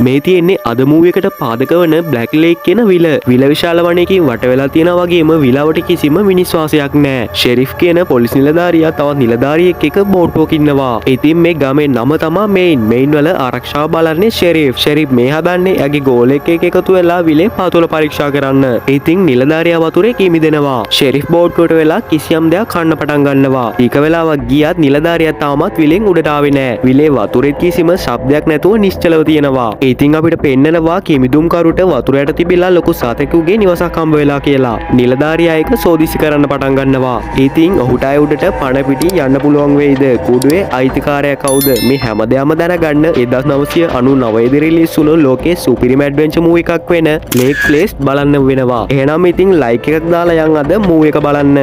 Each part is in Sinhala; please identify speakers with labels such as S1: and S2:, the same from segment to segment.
S1: මේ තියෙන්නේ අද මූවී එකට පාදක වන බ්ලැක් ලේක් කියන විල විශාල වනයකින් වට වෙලා තියෙනා වගේම විලාවට කිසිම මිනිස් වාසයක් නැහැ. ෂෙරිෆ් කියන පොලිස් නිලධාරියා තවත් නිලධාරියෙක් එක්ක බෝට්ටුවක ඉන්නවා. ඉතින් මේ ගමේ නම තමයි මෙයින් වල ආරක්ෂාව බලන්නේ ෂෙරිෆ් මේ හදන්නේ එයාගේ ගෝලෙක් එක්ක එකතු වෙලා විලේ පාතුල පරීක්ෂා කරන්න. ඉතින් නිලධාරියා වතුරේ කිමිදෙනවා. ෂෙරිෆ් බෝට්ටුවට වෙලා කිසියම් දෙයක් කන්න පටන් ගන්නවා. ටික වෙලාවක් ගියත් නිලධාරියා තාමත් විලෙන් උඩට ආවේ නැහැ. විලේ වතුරේ කිසිම ශබ්දයක් නැතුව නිශ්චලව තියෙනවා. ඉතින් අපිට පෙන්නනවා කිමිදුම්කරුට වතුර යට තිබිලා ලොකු සතෙකුගේ නිවසක් හම්බ වෙලා කියලා. නිලධාරියා එක සෝදිසි කරන්න පටන් ගන්නවා. ඉතින් ඔහුට අය උඩට පණ පිටින් යන්න පුළුවන් වෙයිද? කුඩුවේ අයිතිකාරයා කවුද? මේ හැමදේම දැනගන්න 1999 රිලීස් වුණු ලෝකේ සුපිරිම ඇඩ්වෙන්චර් මූවී එකක් වෙන ලේක් ප්ලේස් බලන්න වෙනවා. එහෙනම් ඉතින් ලයික් එකක් දාලා යන් අද මූවී එක බලන්න.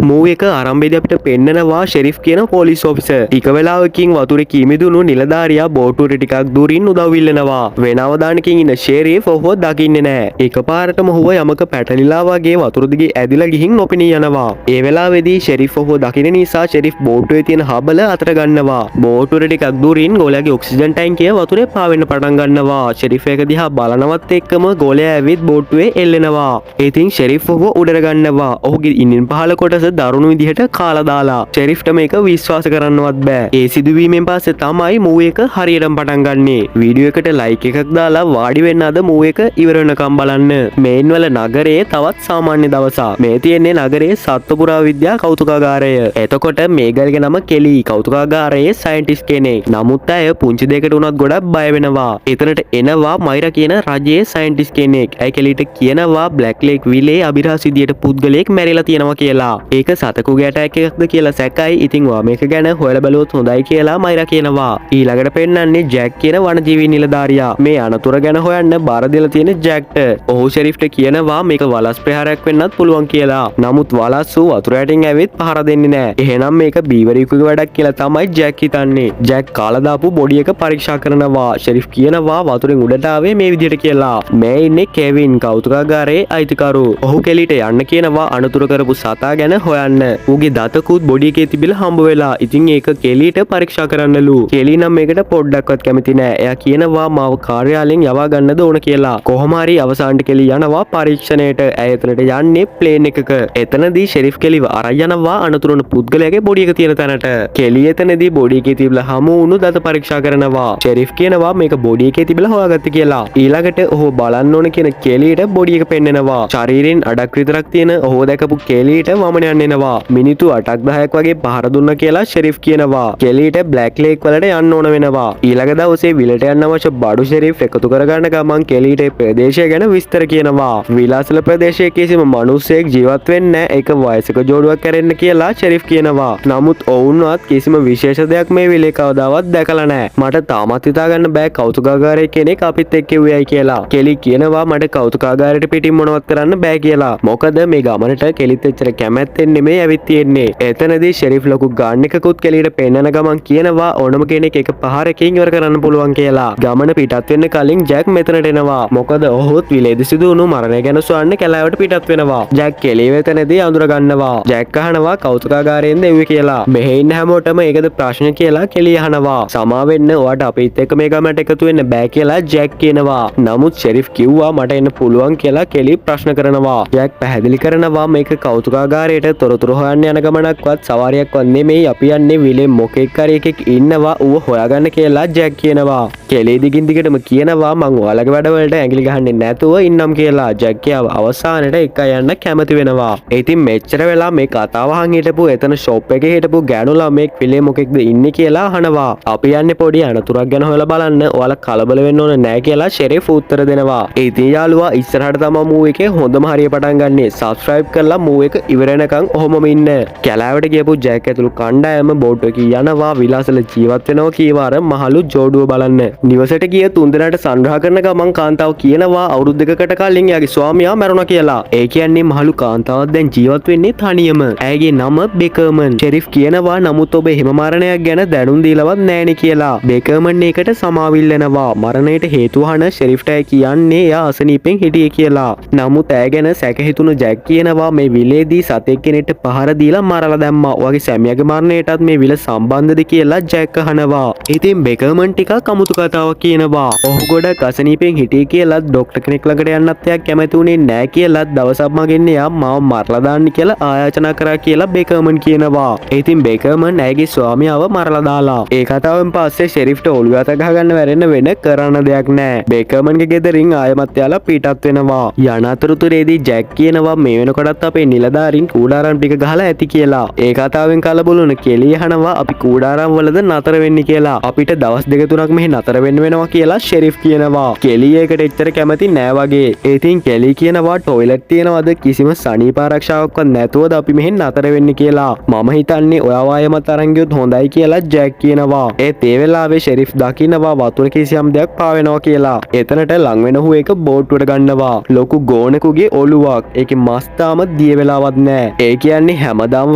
S1: මූවී එක ආරම්භයේදී අපිට පෙන්නනවා ෂෙරිෆ් කියන පොලිස් ඔෆිසර් ටික වෙලාවකින් වතුරේ කීමිදුණු නිලධාරියා බෝට්ටුවට ටිකක් දුරින් උදව් ඉල්ලනවා. වෙන අවදානකින් ඉන්න ෂෙරිෆ් ඔහුව දකින්නේ නැහැ. එකපාරටම ඔහුව යමක පැටලිලා වගේ වතුර දිගේ ඇදිලා ගිහින් නොපෙනී යනවා. ඒ වෙලාවේදී ෂෙරිෆ් ඔහුව දකින්න නිසා ෂෙරිෆ් බෝට්ටුවේ තියෙන හබල අතට ගන්නවා. බෝට්ටුවට ටිකක් දුරින් ගෝලයාගේ ඔක්සිජන් ටැංකිය වතුරේ පාවෙන්න පටන් ගන්නවා. ෂෙරිෆ් එක දිහා බලනවත් එක්කම ගෝලයා ඇවිත් බෝට්ටුවේ එල්ලෙනවා. ඉතින් ෂෙරිෆ් ඔහුව උඩට ගන්නවා. ඔහුගේ ඉන්නින් පහළ කොටස දරුණු විදිහට කාලා දාලා ෂෙරිෆ්ට මේක විශ්වාස කරන්නවත් බෑ. ඒ සිදුවීමෙන් පස්සේ තමයි මූවී එක හරියටම පටන් ගන්නෙ. වීඩියෝ එකට ලයික් එකක් දාලා වාඩි වෙන්න අද මූවී එක ඉවර වෙනකම් බලන්න. මේන් වල නගරයේ තවත් සාමාන්‍ය දවසක්. මේ තියෙන්නේ නගරයේ සත්ව පුරාවිද්‍යා කෞතුකාගාරය. එතකොට මේගල්ගේ නම කෙලි. කෞතුකාගාරයේ සයන්ටිස්ට් කෙනෙක්. නමුත් අය පුංචි දෙයකට උනත් ගොඩක් බය වෙනවා. එතනට එනවා මයිරා කියන රජයේ සයන්ටිස්ට් කෙනෙක්. ඇයි කෙලිට කියනවා බ්ලැක් ලේක් විලේ අභිරහස් විදියට පුද්ගලයෙක් මැරිලා තියෙනවා කියලා. ඒක සතකුගේ ඇටැක් එකක්ද කියලා සැකයි. ඉතින් ඔයා මේක ගැන හොයලා බලුවොත් හොඳයි කියලා මයිරා කියනවා. ඊළඟට පෙන්නන්නේ ජැක් කියන වනජීවී නිලධාරියා. මේ අනතුර ගැන හොයන්න බාර දීලා තියෙන ජැක්ට. ඔහු ෂෙරිෆ්ට කියනවා මේක වලස් ප්‍රහාරයක් වෙන්නත් පුළුවන් කියලා. නමුත් වලස්සු වතුර යටින් ඇවිත් පහර දෙන්නේ නැහැ. එහෙනම් මේක බීවරයෙකුගේ වැඩක් කියලා තමයි ජැක් හිතන්නේ. ජැක් කාලා දාපු බොඩි එක පරීක්ෂා කරනවා. ෂෙරිෆ් කියනවා වතුරෙන් උඩට ආවේ මේ විදිහට කියලා. මේ ඉන්නේ කෙවින් කෞතුකාගාරයේ අයිතිකරු. ඔහු කෙලිට යන්න කියනවා අනතුර කරපු සතා ගැන හොයන්න. ඌගේ දතකුත් බොඩි එකේ තිබිලා හම්බ වෙලා. ඉතින් ඒක කෙලිට පරීක්ෂා කරන්නලු. කෙලි නම් මේකට පොඩ්ඩක්වත් කැමති නෑ. එයා කියනවා මාව කාර්යාලයෙන් යවා ගන්නද ඕන කියලා. කොහොම හරි අවසානට කෙලි යනවා පරීක්ෂණයට. ඇය එතනට යන්නේ ප්ලේන් එකක. එතනදී ෂෙරිෆ් කෙලිව අරන් යනවා අනතුරුන පුද්ගලයාගේ බොඩි එක තියෙන තැනට. කෙලි එතනදී බොඩි එකේ තිබිලා හමු වුණු දත පරීක්ෂා කරනවා. ෂෙරිෆ් කියනවා මේක බොඩි එකේ තිබිලා හොයාගත්ත කියලා. ඊළඟට ඔහු බලන්න ඕන කියන කෙලියට බොඩි එක පෙන්නනවා. ශරීරයෙන් අඩක් විතරක් තියෙන ඔහු දැකපු කෙලියට වමන යන්නවා. මිනිත්තු 8-10ක් වගේ පහර දුන්න කියලා ෂෙරිෆ් කියනවා. කෙලිට බ්ලැක් ලේක් වලට යන්න ඕන වෙනවා. ඊළඟ දවසේ විලට යන්න අවශ්‍ය බඩු ෂෙරිෆ් එකතු කරගන්න ගමන් කෙලිට ප්‍රදේශය ගැන විස්තර කියනවා. විලාසල ප්‍රදේශයේ කිසිම මිනිසෙක් ජීවත් වෙන්නේ නැහැ. ඒක වයසක ජෝඩුවක් කරන්න කියලා ෂෙරිෆ් කියනවා. නමුත් ඔවුන්වත් කිසිම විශේෂ දෙයක් මේ විලේ කවදාවත් දැකලා නැහැ. මට තාමත් හිතා ගන්න බෑ කෞතුකාගාරයේ කෙනෙක් අපිත් එක්ක එව්වයි කියලා. කෙලි කියනවා මට කෞතුකාගාරයට පිටින් මොනවත් කරන්න බෑ කියලා. මොකද මේ ගමනට කෙලිත් එච්චර කැමැත්තෙන් නෙමෙයි ඇවිත් තියෙන්නේ. එතනදී ෂෙරිෆ් ලොකු ගන් එකකුත් කෙලියට පෙන්නන ගමන් කියනවා ඕනම කෙනෙක් එක පහරකින් ඉවර කරන්න පුළුවන් කියලා. ගමන පිටත් වෙන්න කලින් ජැක් මෙතනට එනවා. මොකද ඔහුත් විලේදී සිදු වුණු මරණය ගැන සොයන්න කැලෑවට පිටත් වෙනවා. ජැක් කෙලිය වෙතනදී අඳුර ගන්නවා. ජැක් අහනවා කෞතුකාගාරයෙන්ද එව්වේ කියලා. මෙහෙ ඉන්න හැමෝටම ඒකද ප්‍රශ්න කියලා කෙලිය අහනවා. සමා වෙන්න ඔයාට අපිත් එක්ක මේ ගමනට එකතු වෙන්න බෑ කියලා ජැක් කියනවා. නමුත් ෂෙරිෆ් කිව්වා මට එන්න පුළුවන් කියලා කෙලි ප්‍රශ්න කරනවා. ජැක් පැහැදිලි කරනවා මේක කෞතුකාගාරයට තොරතුරු හොයන්න යන ගමනක්වත් සවාරියක්වත් නෙමෙයි. අපි යන්නේ විලේ මොකෙක් හරි එකෙක් ඉන්නවා ඌව හොයාගන්න කියලා ජැක් කියනවා. කෙලි දිගින් දිගටම කියනවා මං ඔයාලගේ වැඩවලට ඇඟිලි ගහන්නේ නැතුව ඉන්නම් කියලා. ජැක් කියව අවසානට එක යන්න කැමති වෙනවා. ඉතින් මෙච්චර වෙලා මේ කතාව අහන් හිටපු එතන ෂොප් එකේ හිටපු ගෑනු ළමෙක් විලේ මොකෙක්ද ඉන්නේ කියලා අහනවා. අපි යන්නේ පොඩි අනතුරක් ගැන හොයලා බලන්න. ඔයාලා කලබල වෙන්න ඕන නෑ කියලා ෂෙරිෆ් උත්තර දෙනවා. ඉතින් යාළුවා ඉස්සරහට තමයි මූවී එකේ හොඳම හරිය පටන් ගන්නෙ. සබ්ස්ක්‍රයිබ් කරලා මූවී එක ඉවර වෙනකන් ඔහොමම ඉන්න. කැලෑවට ගියපු ජැක් ඇතුළු කණ්ඩායම බෝට් එකේ යනවා විලාසල ජීවත් වෙනවා කීවාර මහලු ජෝඩුව බලන්න. නිවසට ගිය තුන්දෙනාට සංග්‍රහ කරන ගමන් කාන්තාව කියනවා අවුරුදු දෙකකට කලින් එයාගේ ස්වාමියා මැරුණා කියලා. ඒ කියන්නේ මහලු කාන්තාවක් දැන් ජීවත් වෙන්නේ තනියම. ඇයගේ නම බෙකර්මන්. ෂෙරිෆ් කියනවා නමුත් ඔබ එහෙම මරණයක් ගැන දැනුම් දීලවත් නෑනේ කියලා. බෙකර්මන් ඒකට සමාවිල්ලනවා. මරණයට හේතුව අහන ෂෙරිෆ්ට කියන්නේ එයා අසනීපෙන් හිටියේ කියලා. නමුත් ඇය ගැන සැක හිතුණු ජැක් කියනවා මේ විලේදී සතෙක් කෙනෙක්ට පහර දීලා මරලා දැම්මා. ඔයාගේ සැමියාගේ මරණයටත් මේ විල සම්බන්ධද කියලා ජැක් අහනවා. ඉතින් බෙකර්මන් ටිකක් අමුතු කතාවක් කියනවා. ඔහු ගොඩක් අසනීපෙන් හිටියේ කියලා ડોක්ටර් කෙනෙක් ළඟට යන්නත් එයා කැමති උනේ නැහැ කියලා දවසක් මගෙන් එයා මාව මරලා දාන්න කියලා ආයාචනා කරා කියලා බෙකර්මන් කියනවා. ඉතින් බෙකර්මන් ඇයගේ ස්වාමියාව මරලා දාලා. ඒ කතාවෙන් පස්සේ ෂෙරිෆ්ට ඔළුව අත ගහගන්න වැරෙන්න වෙන කරන්න දෙයක් නැහැ. බෙකර්මන්ගේ ගෙදරින් ආයමත් යාලා පිටත් වෙනවා. යන අතරතුරේදී ජැක් කියනවා මේ වෙනකොටත් අපේ නිලධාරීන් කූඩාරම් ටික ගහලා ඇති කියලා. ඒ කතාවෙන් කලබලුන කෙලිය අහනවා අපි කූඩාරම් වලද නතර වෙන්නේ කියලා. අපිට දවස් දෙක තුනක් මෙහි නතර වෙන්න වෙනවා කියලා ෂෙරිෆ් කියනවා. කෙලිය ඒකට එච්චර කැමති නෑ වගේ. ඉතින් කෙලි කියනවා ටොයිලට් තියෙනවද කිසිම සනීප ආරක්ෂාවක්වත් නැතුවද අපි මෙහෙන් නතර වෙන්නේ කියලා. මම හිතන්නේ ඔයාව ආයමත් අරන් ගියොත් හොඳයි කියලා ජැක් කියනවා. ඒත් ඒ වෙලාවේ ෂෙරිෆ් දකින්නවා වතුර කිසියම් දෙයක් පාවෙනවා කියලා. එතනට ලං වෙන හුව එක බෝට්ටුවට ගන්නවා. ලොකු ගෝනෙකුගේ ඔළුවක්. ඒකේ මස් තාම දිය වෙලාවත් නෑ. ඒ කියන්නේ හැමදාම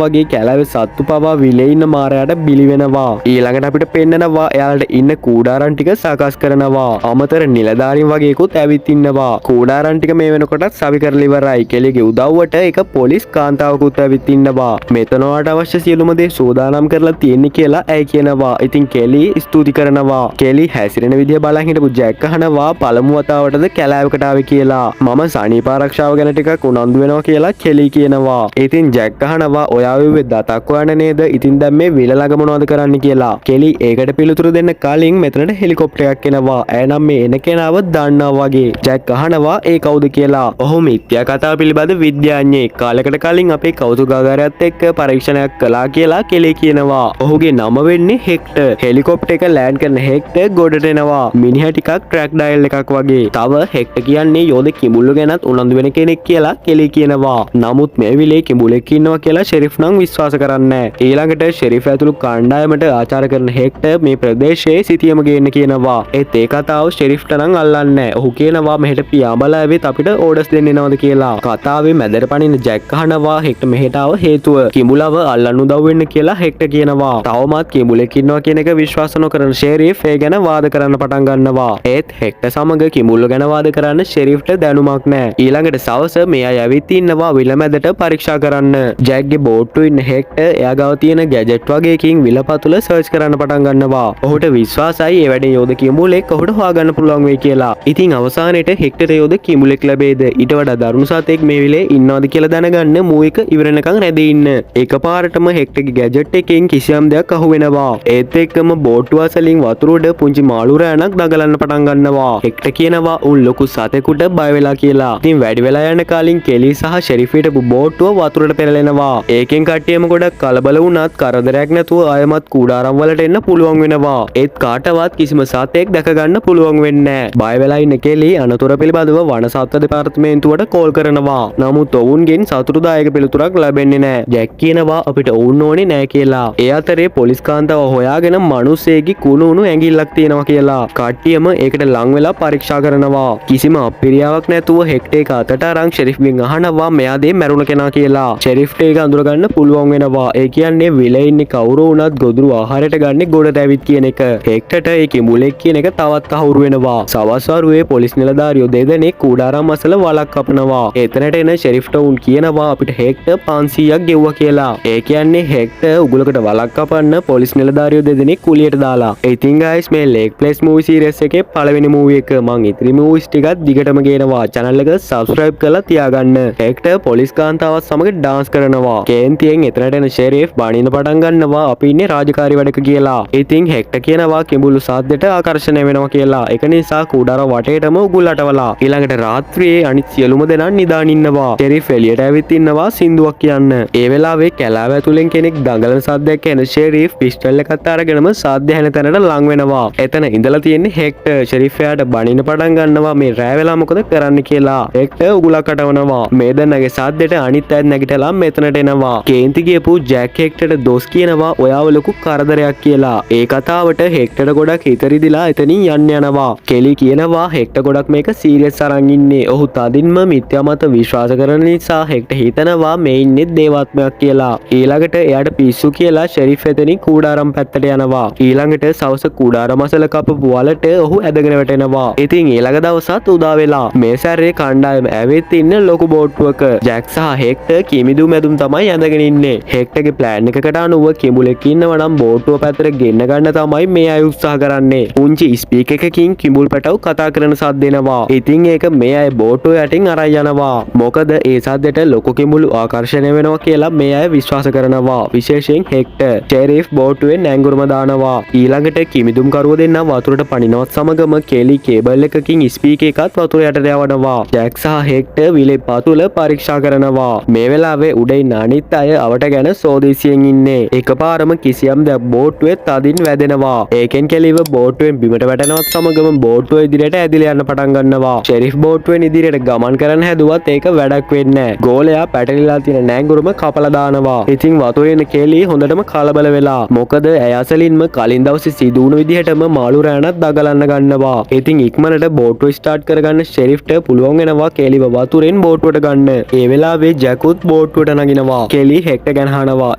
S1: වගේ කැලෑවේ සත්තු පවා විලේ ඉන්න මාරයාට බිලි වෙනවා. ඊළඟට අපිට පෙන්නනවා එයාලට ඉන්න කූඩාරම් ටික සකස් කරනවා. අමතර නිලධාරීන් වගේකුත් ඇවිත් ඉන්නවා. කූඩාරම් ටික මේ වෙනකොටත් සවි කරලා ඉවරයි. කෙලිගේ උදව්වට එක පොලිස් කාන්තාවකුත් ඇවිත් ඉන්නවා. මෙතනවට අවශ්‍ය සියලුම දේ සූදානම් කරලා තියෙන්නේ කියලා ඇයි කියනවා. ඉතින් කෙලි ස්තුති කරනවා. කෙලි හැසිරෙන විදිය බලන් හිටපු ජැක් අහනවා පළමු වතාවටද කැලෑවකට ආවේ කියලා. මම සනීප ආරක්ෂාව ගැන ටිකක් උනන්දු වෙනවා කියලා කෙලි කියනවා. ඉතින් ජැක් අහනවා ඔයා වෙව්වේ දතක් හොයන්න නේද? ඉතින් දැන් මේ විල ළඟ මොනවද කරන්න කියලා. කෙලි ඒකට පිළිතුරු දෙන්න කලින් මෙතනට හෙලිකොප්ටරයක් එනවා. එනම් මේ එන කෙනාව දන්නවා වගේ. ජැක් අහනවා ඒ කවුද කියලා. ඔහු මිත්‍යා කතාව පිළිබඳ විද්‍යාඥයෙක්. කාලයකට කලින් අපේ කෞතුකාගාරයත් එක්ක පරීක්ෂණයක් කළා කියලා කෙලි කියනවා. ඔහුගේ නම වෙන්නේ හෙක්ටර්. හෙලිකොප්ටර් එක ලෑන්ඩ් කරන හෙක්ටර් ගොඩට එනවා. මිනිහා ටිකක් ට්‍රැක් ඩයල් එකක් වගේ. තව හෙක්ටර් කියන්නේ යෝධ කිඹුල්ලෝ ගැනත් උනන්දු වෙන කෙනෙක් කියලා කෙලි කියනවා. නමුත් මේ විලේ කිඹුලෙක් ඉන්නවා කියලා ෂෙරිෆ් නම් විශ්වාස කරන්නේ නැහැ. ඊළඟට ෂෙරිෆ් ඇතුළු කණ්ඩායමට ආචාර කරන හෙක්ටර් මේ ප්‍රදේශයේ සිටියම ගේන්න කියනවා. ඒත් ඒ කතාව ෂෙරිෆ්ට නම් අල්ලන්නේ නැහැ. ඔහු කියනවා මෙහෙට පියාඹලා ඇවිත් අපිට ඕඩර්ස් දෙන්න එනවද කියලා. කතාවේ මැදට පනින ජැක් අහනවා හෙක්ටර් මෙහෙට ආව හේතුව. කිඹුලව අල්ලන්න උදව් වෙන්න කියලා හෙක්ටර් කියනවා. තවමත් කිඹුලෙක් ඉන්නවා කියන එක විශ්වාස නොකරන ෂෙරිෆ් ඒ ගැන වාද කරන්න පටන් ගන්නවා. ඒත් හෙක්ටර් සමග කිඹුල්ලෝ ගැන වාද කරන්න ෂෙරිෆ්ට දැනුමක් නැහැ. ඊළඟට සවස මේ අය ඇවිත් ඉන්නවා විල මැදට පරීක්ෂා කරන්න. ජැක්ගේ බෝට්ටු ඉන්න හෙක්ටර් එයා ගාව තියෙන ගැජට් වගේකින් විලපතුල සර්ච් කරන්න පටන් ගන්නවා. ඔහුට විශ්වාසයි ඒ වැඩේ යෝධ කිඹුලෙක් ඔහුට හොයාගන්න පුළුවන් වෙයි කියලා. ඉතින් අවසානයේට හෙක්ටර් යෝධ කිඹුලෙක් ලැබෙයිද? ඊට වඩා දරුණු සතෙක් මේ විලේ ඉන්නවද කියලා දැනගන්න මූ එක ඉවරනකම් රැඳී ඉන්න. එකපාරටම හෙක්ටර්ගේ ගැජට් එකෙන් කිසියම් දෙයක් අහු වෙනවා. ඒත් එක්කම බෝට්ටුව අසලින් වතුර උඩ පුංචි මාළු රෑනක් දගලන්න පටන් ගන්නවා. හෙක්ටර් කියනවා උන් ලොකු සතෙකුට බය වෙලා කියලා. ඉතින් වැඩි වෙලා යන කාලින් කෙලි සහ ෂෙරිෆ් හිටපු බෝට්ටුව වතුරට පෙරලෙනවා. ඒකෙන් කට්ටියම ගොඩක් කලබල වුණත් කරදරයක් නැතුව ආයමත් කූඩාරම් වලට එන්න පුළුවන් වෙනවා. ඒත් කාටවත් කිසිම සතෙක් දැක ගන්න පුළුවන් වෙන්නේ නැහැ. බය වෙලා ඉන්න කෙලි අනතුර පිළිබඳව වනසත්ව දෙපාර්තමේන්තුවට කෝල් කරනවා. නමුත් ඔවුන්ගෙන් සතුටුදායක පිළිතුරක් ලැබෙන්නේ නැහැ. ජැක් කියනවා අපිට ඔවුන් ඕනේ නැහැ කියලා. ඒ අතරේ පොලිස් කාන්තාව හොයාගෙන මිනිස්සෙගේ කුණුණු ඇඟිල්ලක් තියෙනවා කියලා. කට්ටියම ඒකට ලං වෙලා පරීක්ෂා කරනවා. කිසිම අපිරියාවක් නැතුව හෙක්ටර් එක අතට අරන් ෂෙරිෆ්ගෙන් අහනවා මෙයා දේ මැරුණ කෙනා කියලා. ෂෙරිෆ්ට ඒක අඳුරගන්න පුළුවන් වෙනවා. ඒ කියන්නේ විලේ ඉන්නේ කවුරු වුණත් ගොදුරු ආහාරයට ගන්නේ ගොඩට ඇවිත් කියන එක. හෙක්ටර්ට ඒ කිඹුලෙක් කියන එක තවත් අහුරු වෙනවා. සවස් වරුවේ පොලිස් නිලධාරියෝ දෙදෙනෙක් කූඩාරම් අසල වලක් කපනවා. එතනට එන ෂෙරිෆ්ට උන් කියනවා අපිට හෙක්ටර් 500ක් ගෙව්වා කියලා. ඒ කියන්නේ හෙක්ටර් උගලකට වලක් කපන්න පොලිස් නිලධාරියෝ දෙදෙනෙක් කුලියට දාලා. ඉතින් ගයිස් මේ ලේක් ප්ලේස් මූවි සීරීස් එකේ පළවෙනි මූවි එක මං ඉතිරි මූවිස් ටිකත් දිගටම ගේනවා. channel එක subscribe කරලා තියාගන්න. හෙක්ටර් පොලිස් කාන්තාවත් සමග ඩාන්ස් කරනවා. කේන්තියෙන් එතනට එන ෂෙරිෆ් බණින්න පටන් ගන්නවා අපි ඉන්නේ රාජකාරී වැඩක කියලා. ඉතින් හෙක්ටර් කියනවා කිඹුළු සාද්දට ආකර්ෂණය වෙනවා කියලා. ඒක නිසා කූඩාරම් වටේටම උගුල් අටවලා. ඊළඟට රාත්‍රියේ අනිත් සියලුම දෙනා නිදාන් ඉන්නවා. ෂෙරිෆ් එළියට ඇවිත් ඉන්නවා සින්දුවක් කියන්න. ඒ වෙලාවේ කැලාව ඇතුලෙන් කෙනෙක් දඟලන සද්දයක් ඇහෙන ෂෙරිෆ් පිස්ටල් එකත් අරගෙනම සද්ද ඇහෙන තැනට ලං වෙනවා. එතන ඉඳලා තියෙන්නේ හෙක්ටර්. ෂෙරිෆ් එයාට බණින්න පටන් ගන්නවා මේ රෑ වෙලා මොකද කරන්න කියලා. හෙක්ටර් උගුලක් අටවනවා. මේ දෙන්නගේ සද්දෙට අනිත් අයත් නැගිටලා මෙතනට එනවා. කේන්ති ගියපු ජැක් හෙක්ටර්ට දොස් කියනවා ඔයාව ලොකු කරදරයක් කියලා. ඒ කතාවට හෙක්ටර් ගොඩක් හිතරිදිලා එතනින් යන්න යනවා. කෙලි කියනවා හෙක්ටර් ගොඩක් මේක සීරියස් අරන් ඉන්නේ. ඔහු තදින්ම මිත්‍යා මත විශ්වාස කරන නිසා හෙක්ටර් හිතනවා මේ ඉන්නේ දේවාත්මයක් කියලා. ඊළඟට එයාට පිස්සු කියලා ෂෙරිෆ් එතනින් කූඩාරම් පැත්තට යනවා. ඊළඟට සවස කූඩාරම් අසල කපපු වලට ඔහු ඇදගෙන වැටෙනවා. ඉතින් ඊළඟ දවසත් උදා වෙලා මේ සැරේ කණ්ඩායම ඇවිත් ඉන්න ලොකු බෝට්ටුවක ජැක් සහ හෙක්ටර් කිමිදු මැදුම් තමයි ඇඳගෙන ඉන්නේ. හෙක්ටර්ගේ ප්ලෑන් එකකට අනුව කිඹුලෙක් ඉන්නවා නම් බෝට්ටුව පැත්තට ගෙන්න ගන්න තමයි මේ අය උත්සාහ කරන්නේ. පුංචි ස්පීකර් එකකින් කිඹුල් පැටව කතා කරන සද්ද එනවා. ඉතින් ඒක මේ අය බෝට්ටුව යටින් අරන් යනවා. මොකද ඒ සද්දෙට ලොකු කිඹුලු ආකර්ෂණය වෙනවා කියලා මේ අය විශ්වාස කරනවා. විශේෂයෙන් හෙක්ටර් ෂෙරිෆ් බෝට්ටුවේ නැංගුරම දානවා. ඊළඟට කිමිදුම් කරුව දෙන්න වතුරට පනිනවත් සමගම කෙලි කේබල් එකකින් ස්පීකර් එකත් වතුර යටට යවනවා. ජැක් සහ හෙක්ටර් විලේ පතුල පරීක්ෂා කරනවා. මේ වෙලාවේ උඩින් අනිත් අය අවට ගැන සෝදිසියෙන් ඉන්නේ. එකපාරම කිසියම් දෙයක් බෝට්ටුවේ තදින් වැදෙනවා. ඒකෙන් කෙලිව බෝට්ටුවෙන් බිමට වැටෙනවත් සමගම බෝට්ටුව ඉදිරියට ඇදිලා යන්න පටන් ගන්නවා. ෂෙරිෆ් බෝට්ටුවෙන් ඉදිරියට ගමන් කරන්න හැදුවත් ඒක වැඩක් වෙන්නේ නැහැ. ගෝලයා පැටලිලා තියෙන නැංගුරම කපලා දානවා. ඉතින් වතුරේ ඉන්න කෙලි හොඳටම කලබල වෙලා. මොකද ඇය අසලින්ම කලින් දවසේ සිදු වුණු විදිහටම මාළු රෑනක් දගලන්න ගන්නවා. ඉතින් ඉක්මනට බෝට්ටුව ස්ටාර්ට් කරගන්න ෂෙරිෆ්ට පුළුවන් වෙනවා කෙලිව වතුරෙන් බෝට්ටුවට ගන්න. ඒ වෙලාවේ ජැකුත් බෝට්ටුවට නගිනවා. කෙලි හෙක්ටර් ගැන අහනවා.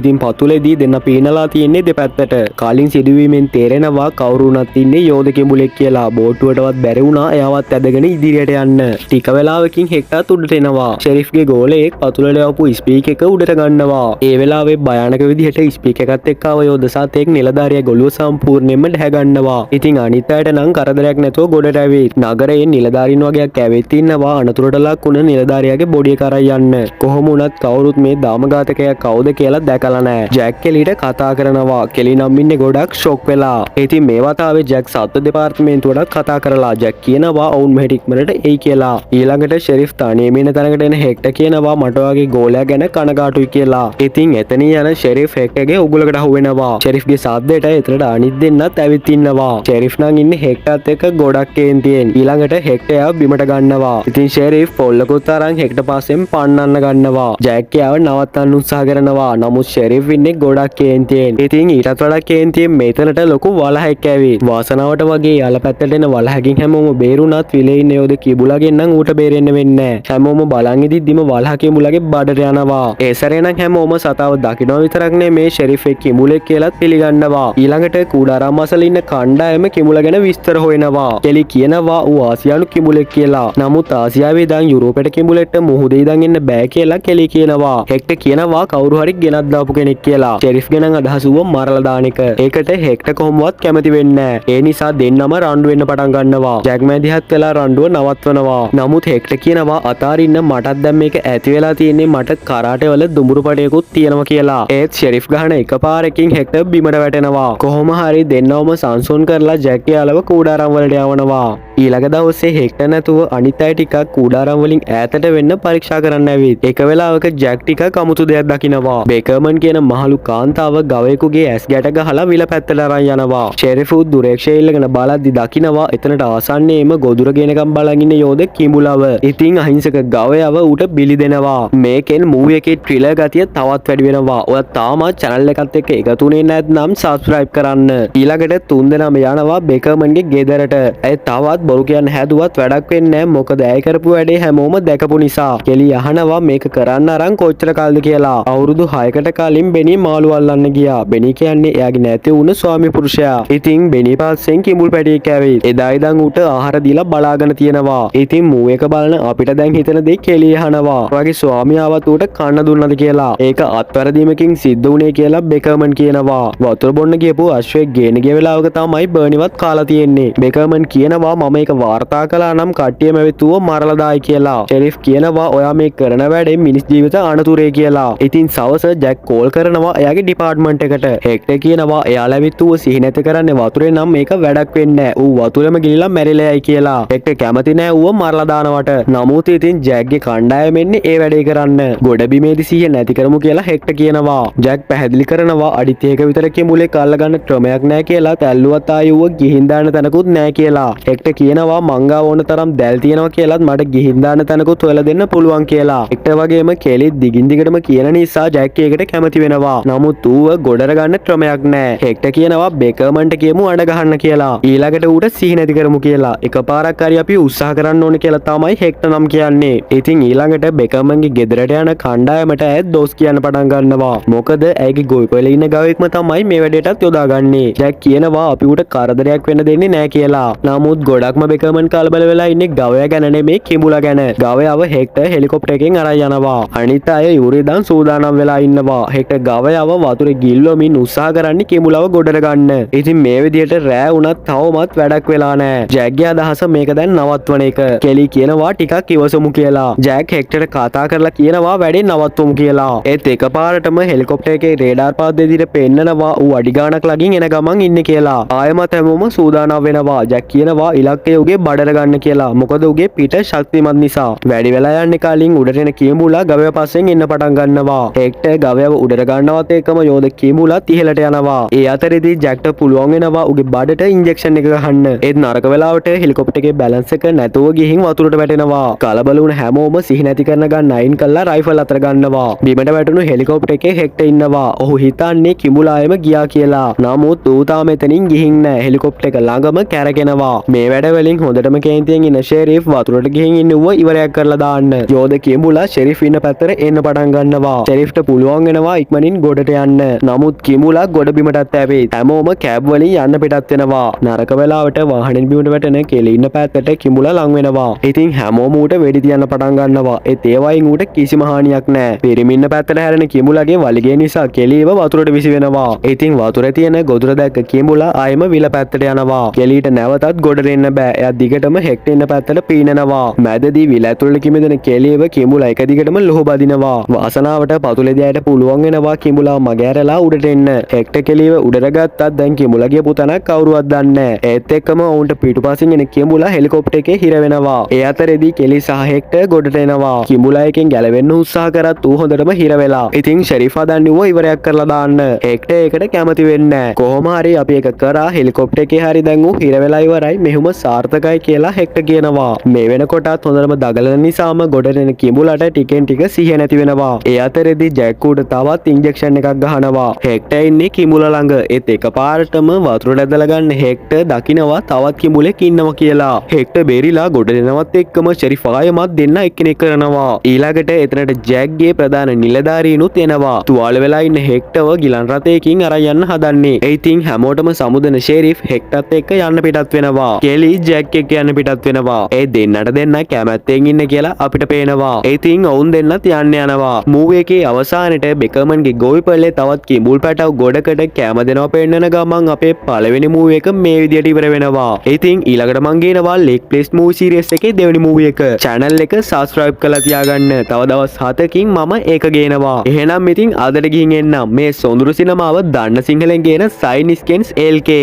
S1: ඉතින් පතුලේදී දෙන්න පීනලා තියෙන්නේ දෙපැත්තට. කලින් සිදුවීමෙන් තේරෙනවා කවුරු වුණත් ඉන්නේ යෝධ කිඹුලෙක් කියලා. බෝට්ටුවටවත් බැරි වුණා එයාවත් ඇදගෙන ඉදිරියට යන්න. ටික වෙලාවකින් හෙක්ටර් උඩට එනවා. ෂෙරිෆ්ගේ ගෝලයෙක් පතුලට යවපු ස්පීකර් එක උඩට ගන්නවා. ඒ වෙලාවේ භයානක විදිහට ස්පීකර් එකත් එක්ක ආව යෝධ සතෙක් නිලධාරියා ගොළුව සම්පූර්ණයෙන්ම ඩැහැ ගන්නවා. ඉතින් අනිත් අයට නම් කරදරයක් නැතුව ගොඩට ඇවිත් නගරයේ නිලධාරීන් වගේක් ඇවිත් ඉන්නවා. අනතුරට ලක් වුණ නිලධාරියාගේ බොඩිය කරයි යන්න. කොහොම වුණත් කවුරුත් මේ දාමඝාතකයා කවුද කියලා දැකලා නැහැ. ජැක් කෙලිට කතා කරනවා. කෙලි නම් ඉන්නේ ගොඩක් ෂොක් වෙලා. ඉතින් මේ වතාවේ ජැක් සත්ත්ව දෙපාර්තමේන්තුවටත් කතා කරලා ජැක් කියනවා ඔවුන් මෙහෙට ඉක්මනට එයි කියලා. ඊළඟට ෂෙරිෆ් තනියම ඉන්න තැනකට එන හෙක්ටර් කියනවා මට වගේ ගෝලයා ගැන කනගාටුයි කියලා. ඉතින් එතනින් යන ෂෙරිෆ් හෙක්ටර්ගේ උගුලකට අහු වෙනවා. ෂෙරිෆ්ගේ සද්දේට එතනට අනිත් දෙන්නත් ඇවිත් ඉන්නවා. ෂෙරිෆ් නම් ඉන්නේ හෙක්ටර්ත් එක්ක ගොඩක් කේන්තියෙන්. ඊළඟට හෙක්ටර් බිමට ගන්නවා. ඉතින් ෂෙරිෆ් පොල්ලකුත් අරන් හෙක්ටර් පාසෙන් පන්නන්න ගන්නවා. ජැක් එයාව නවත්තන්න උත්සාහ කරනවා. නමුත් ෂෙරිෆ් ඉන්නේ ගොඩක් කේන්තියෙන්. ඉතින් ඊටත් වඩා කේන්තියෙන් මෙතනට ලොකු වලහක් ඇවිත්. වාසනාවට වගේ යාළ පැත්තට එන වලහකින් හැමෝම බේරුණත් විලේ ඉන්න යෝධ කිඹුලාගෙන් නම් ඌට බේරෙන්න වෙන්නේ නැහැ. හැමෝම බලන් ඉදිද්දිම වලහ කිඹුලාගේ බඩට යනවා. ඒ සැරේ නම් හැමෝම සතාව දකින්න විතරක් නෙමේ ෂෙරිෆ් එක් කිඹුලෙක් කියලාත් පිළිගන්නවා. ඊළඟට කුඩාරාම අසල ඉන්න කණ්ඩායම කිඹුලා ගැන විස්තර හොයනවා. කෙලි කියනවා ඌ ආසියානු කිඹුලෙක් කියලා. නමුත් ආසියාවේ ඉඳන් යුරෝපයට කිඹුලෙක්ට මුහුදේ ඉඳන් එන්න බෑ කියලා කෙලි කියනවා. හෙක්ටර් කියනවා කවුරු හරි ගෙනත් දාපු කෙනෙක් කියලා. ෂෙරිෆ් ගෙනන් අදහස ඌව මරලා දාන එක. ඒකට හෙක්ටර් කොහොමවත් කැමති වෙන්නේ නැහැ. ඒ නිසා දෙන්නම රණ්ඩු වෙන්න පටන් ගන්නවා. ජැක් මැදිහත් වෙලා රණ්ඩුව නවත්වනවා. නමුත් හෙක්ටර් කියනවා අතාරින්න මටත් දැන් මේක ඇති වෙලා තියෙන්නේ මට කරාටේ වල දුඹුරු පඩයකුත් තියෙනවා කියලා. ඒත් ෂෙරිෆ් ගහන එකපාරකින් හෙක්ටර් බිමට වැටෙනවා. කොහොම හරි දෙන්නවම සංසුන් කරලා ජැක් යාලව කුඩාරම් වලට යවනවා. ඊළඟ දවසේ හෙක්ටර් නැතුව අනිත් අය ටිකක් කුඩාරම් වලින් ඈතට වෙන්න පරීක්ෂා කරන්න ඇවිත්. එක වෙලාවක ජැක් ටිකක් අමුතු දෙයක් දකිනවා. බේකර්මන් කියන මහලු කාන්තාව ගවයෙකුගේ ඇස් ගැට ගහලා විල පැත්තට අරන් යනවා. ෂෙරිෆ් දුරේක්ෂය ඉල්ලගෙන බලද්දි දකිනවා එතනට ආසන්නයේම ගොදුර ගෙනකම් බලන් ඉන්න යෝධ කිඹුලව. ඉතින් අහිංසක ගවයව ඌට බිලි දෙනවා. මේකෙන් මූවි එකේ ට්‍රිලර් ගතිය තවත් වැඩි වෙනවා. ඔයා තාමත් channel එකත් එක්ක එකතු වෙන්නේ නැත්නම් subscribe කරන්න. ඊළඟට තුන්දෙනාම යනවා බේකර්මන්ගේ ගෙදරට. ඇය තවත් බොරු කියන්න හැදුවත් වැඩක් වෙන්නේ නැහැ. මොකද ඇය කරපු වැඩේ හැමෝම දැකපු නිසා. කෙලි අහනවා මේක කරන්න අරන් කොච්චර කාලද කියලා. අවුරුදු 6කට කලින් බෙනි මාළු අල්ලන්න ගියා. බෙනි කියන්නේ එයාගේ නැති වුණ ස්වාමි පුරුෂයා. ඉතින් බෙනි පස්සෙන් කිඹුල් පැටියෙක් ඇවිත්. එදා ඉඳන් ඌට ආහාර දීලා බලාගෙන තියෙනවා. ඉතින් මූ එක බලන අපිට දැන් හිතන දේ කෙලි අහනවා. ඔයාගේ ස්වාමියාවත් ඌට කන්න දුන්නද කියලා. ඒක අත්වැරදීමකින් සිද්ධ වුණේ කියලා බේකර්මන් කියනවා. වතුර බොන්න ගියපු අශ්වයෙක් ගේන ගිය වෙලාවක තමයි බර්නිවත් කාලා තියෙන්නේ. බේකර්මන් කියනවා මම ඒක වාර්තා කළා නම් කට්ටියම ඇවිත් ඌව මරලා දායි කියලා. ෂෙරිෆ් කියනවා ඔයා මේ කරන වැඩේ මිනිස් ජීවිත අනතුරේ කියලා. ඉතින් සවස ජැක් කෝල් කරනවා එයාගේ ඩිපාර්ට්මන්ට් එකට. හෙක්ටර් කියනවා එයාලා ඇවිත් ඌව සිහි නැති කරන්නේ වතුරේ නම් මේක වැඩක් වෙන්නේ නැහැ. ඌ වතුරෙම ගිලිලා මැරිලා යයි කියලා. හෙක්ටර් කැමති නැහැ ඌව මරලා දානවට. නමුත් ඉතින් ජැක්ගේ කණ්ඩායම එන්නේ ඒ වැඩේ කරන්න. ගොඩබිමේදී සිහිය නැති කරමු කියලා හෙක්ටර් කියනවා. ජැක් පැහැදිලි කරනවා අඩි 30ක විතර කිඹුලෙක් අල්ලගන්න ක්‍රමයක් නැහැ කියලා. තැල්ලුවත් ආයෙ ඌව ගිහින් දාන්න තැනකුත් නැහැ කියලා. හෙක්ටර් කියනවා මංගා ඕන තරම් දැල් තියෙනවා කියලාත් මට ගිහින් දාන්න තැනකුත් හොයලා දෙන්න පුළුවන් කියලා. හෙක්ටර් වගේම කෙලිත් දිගින් දිගටම කියන නිසා ජැක් ඒකට කැමති වෙනවා. නමුත් ඌව ගොඩර ගන්න ක්‍රමයක් නැහැ. හෙක්ටර් කියනවා බේකර්මන්ට කියමු අඬ ගහන්න කියලා. ඊළඟට ඌට සිහි නැති කරමු කියලා. එකපාරක් හරි අපි උත්සාහ කරන්න ඕනේ කියලා තමයි හෙක්ටර් නම් කියන්නේ. ඉතින් ඊළඟට බේකර්මන්ගේ ගෙදරට යන කණ්ඩායමට ඇත් දොස් කියන්න පටන් ගන්නවා. මොකද ඇයිගේ ගොවිපළ ඉන්න ගවයෙක්ම තමයි මේ වැඩේටත් යොදාගන්නේ. ජැක් කියනවා අපි ඌට කරදරයක් වෙන්න දෙන්නේ නැහැ කියලා. නමුත් ගොඩක් ගොඩක්ම බෙකමන් කලබල වෙලා ඉන්නේ ගවයා ගැන නෙමේ කිඹුලා ගැන. ගවයාව හෙක්ටර් හෙලිකොප්ටර් එකෙන් අරන් යනවා. අනිත් අය යුරියන් සූදානම් වෙලා ඉන්නවා. හෙක්ටර් ගවයාව වතුරේ ගිල්වමින් උත්සාහ කරන්නේ කිඹුලාව ගොඩට ගන්න. ඉතින් මේ විදිහට රෑ වුණත් තවමත් වැඩක් වෙලා නැහැ. ජැක්ගේ අදහස මේක දැන් නවත්වන එක. කෙලි කියනවා ටිකක් ඉවසමු කියලා. ජැක් හෙක්ටර් කතා කරලා කියනවා වැඩේ නවත්වමු කියලා. ඒත් එකපාරටම හෙලිකොප්ටර් එකේ රේඩාර් පාත් දෙදිට පෙන්නනවා ඌ අඩි ගාණක් ළඟින් එන ගමන් ඉන්නේ කියලා. ආයෙමත් හැමෝම සූදානම් වෙනවා. ජැක් කියනවා ඉලක්කය උගේ බඩට ගන්න කියලා. මොකද උගේ පිට ශක්තිමත් නිසා. වැඩි වෙලා යන්නේ කලින් උඩට එන කිඹුලා ගවයා පස්සෙන් එන්න පටන් ගන්නවා. හෙක්ටර් ගවයාව උඩට ගන්නවත් එක්කම යෝධ කිඹුලාත් ඉහළට යනවා. ඒ අතරේදී ජැක්ට පුළුවන් වෙනවා උගේ බඩට ඉන්ජෙක්ෂන් එක ගහන්න. ඒත් නරක වෙලාවට හෙලිකොප්ටර් එකේ බැලන්ස් එක නැතුව ගිහින් වතුරට වැටෙනවා. කලබල වුණ හැමෝම සිහි නැති කරන ගන්න අයින් කළා රයිෆල් අතර ගන්නවා. බිමට වැටුණු හෙලිකොප්ටර් එකේ හෙක්ටර් ඉන්නවා. ඔහු හිතන්නේ කිඹුලායම ගියා කියලා. නමුත් ඌ තාම එතනින් ගිහින් නැහැ. හෙලිකොප්ටර් එක ළඟම කැරකෙනවා. මේ වැඩ වලින් හොඳටම කේන්තියෙන් ඉන්න ෂෙරිෆ් වතුරට ගිහින් ඉන්නව ඉවරයක් කරලා දාන්න. යෝධ කිඹුලා ෂෙරිෆ් ඉන්න පැත්තට එන්න පටන් ගන්නවා. ෂෙරිෆ්ට පුළුවන් වෙනවා ඉක්මනින් ගොඩට යන්න. නමුත් කිඹුලා ගොඩ බිමටත් ඇවිත් හැමෝම කැබ් වලින් යන්න පිටත් වෙනවා. නරක වෙලාවට වාහනෙන් බිමට වැටෙන කෙලි ඉන්න පැත්තට කිඹුලා ලං වෙනවා. ඉතින් හැමෝම ඌට වෙඩි තියන්න පටන් ගන්නවා. ඒත් ඒ වයින් ඌට කිසිම හානියක් නැහැ. පිරිමින්න පැත්තට හැරෙන කිඹුලාගේ වලිගය නිසා කෙලිව වතුරට විසි වෙනවා. ඉතින් වතුරේ තියෙන ගොදුර දැක්ක කිඹුලා ආයෙම විල පැත්තට යනවා. කෙලියට නැවතත් ගොඩට එන්න බෑ. එයා දිගටම හෙක්ටර් ඉන්න පැත්තට පීනනවා. මැදදී විල ඇතුළට කිමිදෙන කෙලියව කිඹුලා එක දිගටම ලුහු බදිනවා. වාසනාවට පතුලේදී ඇයට පුළුවන් වෙනවා කිඹුලා මගහැරලා උඩට එන්න. හෙක්ටර් කෙලියව උඩට ගත්තත් දැන් කිඹුලාගේ පුතණක් කවුරුවත් දන්නේ නැහැ. ඒත් එක්කම ඔවුන්ට පිටුපසින් එන කිඹුලා හෙලිකොප්ටර් එකේ හිර වෙනවා. ඒ අතරේදී කෙලි සහ හෙක්ටර් ගොඩට එනවා. කිඹුලා එකෙන් ගැලවෙන්න උත්සාහ කරත් ඌ හොඳටම හිර වෙලා. ඉතින් ෂෙරිෆ් හදන්නේ ඌව ඉවරයක් කරලා දාන්න. හෙක්ටර් ඒකට කැමති වෙන්නේ නැහැ. කොහොම හරි අපි එක කරා හෙලිකොප්ටර් එකේ හරි දැන් ඌ හිර වෙලා ඉවරයි. මෙහෙම සාර්ථකයි කියලා හෙක්ටර් කියනවා. මේ වෙනකොටත් හොඳටම දගලන නිසාම ගොඩට එන කිඹුලාට ටිකෙන් ටික සිහිය නැති වෙනවා. ඒ අතරේදී ජැක් උඩ තවත් ඉන්ජෙක්ෂන් එකක් ගහනවා. හෙක්ටර් ඉන්නේ කිඹුලා ළඟ. ඒත් එකපාරටම වතුරට ඇදලා ගන්න හෙක්ටර් දකිනවා තවත් කිඹුලෙක් ඉන්නවා කියලා. හෙක්ටර් බේරිලා ගොඩ දෙනවත් එක්කම ෂෙරිෆ් ආයෙමත් දෙන්න එක්කෙනෙක් කරනවා. ඊළඟට එතනට ජැක්ගේ ප්‍රධාන නිලධාරීනුත් එනවා. තුවාල වෙලා ඉන්න හෙක්ටර්ව ගිලන් රථයකින් අරන් යන්න හදන්නේ. ඒ ඉතින් හැමෝටම සමුදන ෂෙරිෆ් හෙක්ටර්ත් එක්ක යන්න පිටත් වෙනවා. කෙලි ජැක් එක්ක යන්න පිටත් වෙනවා. ඒ දෙන්නට දෙන්න කැමැත්තෙන් ඉන්න කියලා අපිට පේනවා. ඒ ඉතින් ඔවුන් දෙන්නත් යන්න යනවා. මූවි එකේ අවසානයේ බෙකමන්ගේ ගොවිපල්ලේ තවත් කිඹුල් පැටව ගොඩකට කැම දෙනවා පෙන්නන ගමන් අපේ පළවෙනි මූවි එක මේ විදියට ඉවර වෙනවා. ඉතින් ඊළඟට මං ගේනවා ලෙග් ප්ලේස් මූවි සීරීස් එකේ දෙවෙනි මූවි එක. channel එක subscribe කරලා තියාගන්න. තව දවස් 7කින් මම ඒක ගේනවා. එහෙනම් ඉතින් අදට ගිහින් එන්නම්. මේ සොඳුරු සිනමාව දන්න සිංහලෙන් ගේන සයින් ස්කෙන්ස් LK